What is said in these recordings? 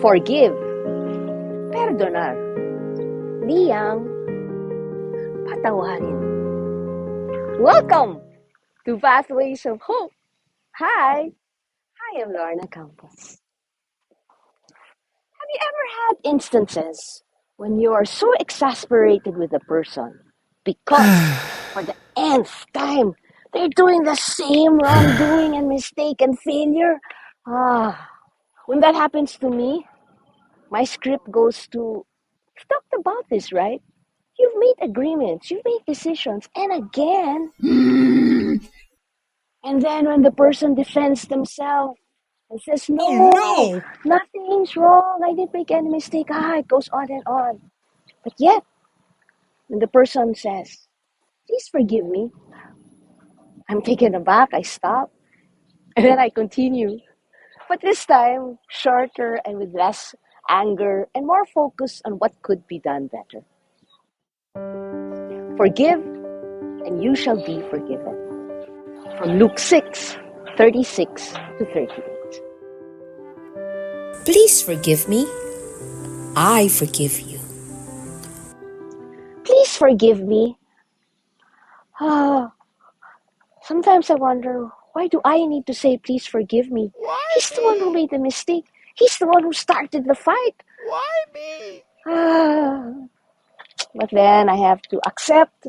Forgive. Perdonar. Liyang. Patawarin. Welcome to Pathways of Hope. Hi, I am Lorna Campos. Have you ever had instances when you are so exasperated with a person because for the nth time they're doing the same wrongdoing and mistake and failure? When that happens to me, my script goes to, we've talked about this, right? You've made agreements, you've made decisions, and again, and then when the person defends themselves and says, no, nothing's wrong, I didn't make any mistake, it goes on and on. But yet, when the person says, please forgive me, I'm taken aback, I stop, and then I continue. But this time, shorter and with less anger and more focus on what could be done better. Forgive, and you shall be forgiven. From Luke 6:36 to 38. Please forgive me. I forgive you. Please forgive me. Sometimes I wonder, why do I need to say, please forgive me? Why He's me? the one who made the mistake. He's the one who started the fight. Why me? But then I have to accept,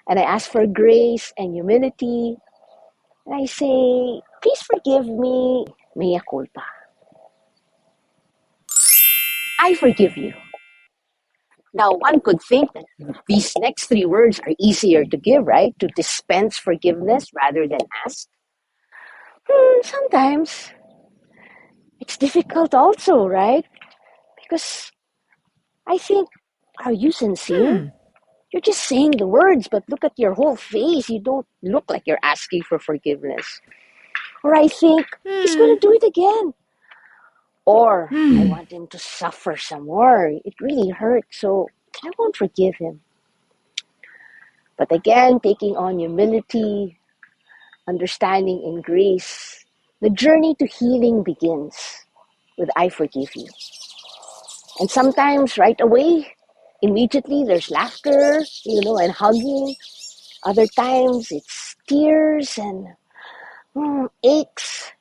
and I ask for grace and humility. And I say, please forgive me. Mea culpa. I forgive you. Now, one could think that these next three words are easier to give, right? To dispense forgiveness rather than ask. Sometimes it's difficult also, right? Because I think, are you sincere? You're just saying the words, but look at your whole face. You don't look like you're asking for forgiveness. Or I think, he's going to do it again. Or I want him to suffer some more. It really hurts, so I won't forgive him. But again, taking on humility, understanding, and grace, the journey to healing begins with I forgive you. And sometimes right away, immediately there's laughter, and hugging. Other times it's tears and aches.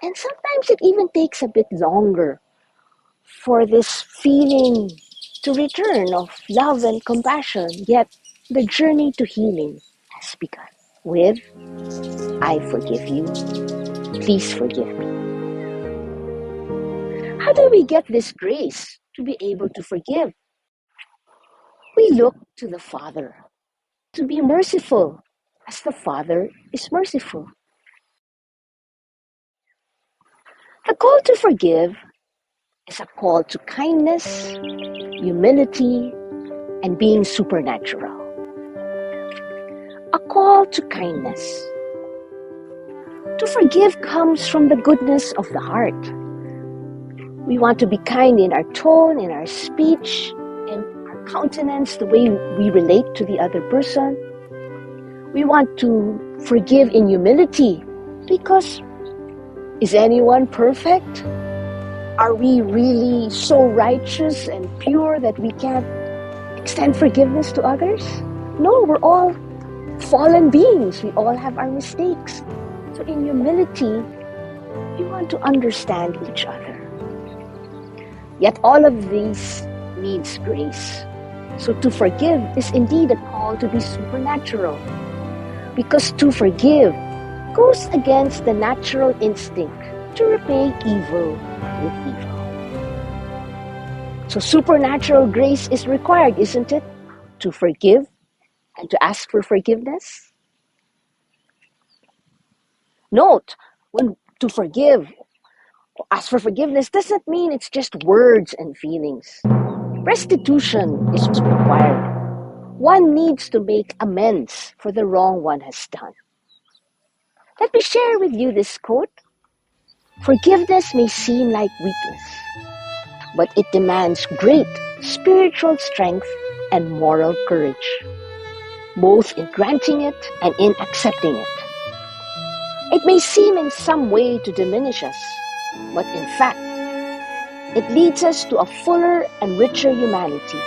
And sometimes it even takes a bit longer for this feeling to return of love and compassion. Yet the journey to healing has begun with I forgive you. Please forgive me. How do we get this grace to be able to forgive? We look to the Father to be merciful as the Father is merciful. The call to forgive is a call to kindness, humility, and being supernatural. A call to kindness. To forgive comes from the goodness of the heart. We want to be kind in our tone, in our speech, in our countenance, the way we relate to the other person. We want to forgive in humility because is anyone perfect? Are we really so righteous and pure that we can't extend forgiveness to others? No, we're all fallen beings. We all have our mistakes. So in humility, we want to understand each other. Yet all of these needs grace. So to forgive is indeed a call to be supernatural. Because to forgive goes against the natural instinct to repay evil with evil. So supernatural grace is required, isn't it? To forgive and to ask for forgiveness. Note, when to forgive or ask for forgiveness doesn't mean it's just words and feelings. Restitution is required. One needs to make amends for the wrong one has done. Let me share with you this quote. Forgiveness may seem like weakness, but it demands great spiritual strength and moral courage, both in granting it and in accepting it. It may seem in some way to diminish us, but in fact, It leads us to a fuller and richer humanity,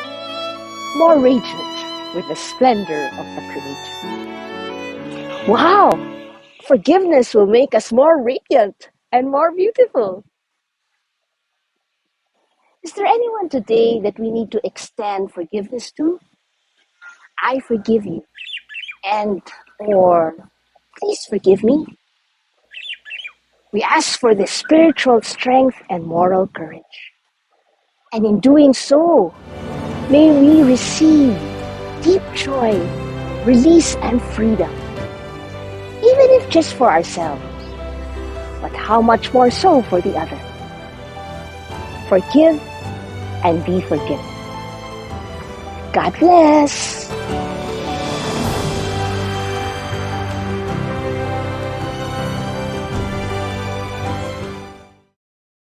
more radiant with the splendor of the Creator. Wow! Forgiveness will make us more radiant and more beautiful. Is there anyone today that we need to extend forgiveness to? I forgive you. And, or, please forgive me. We ask for this spiritual strength and moral courage. And in doing so, may we receive deep joy, release, and freedom. Even if just for ourselves, but how much more so for the other. Forgive and be forgiven. God bless.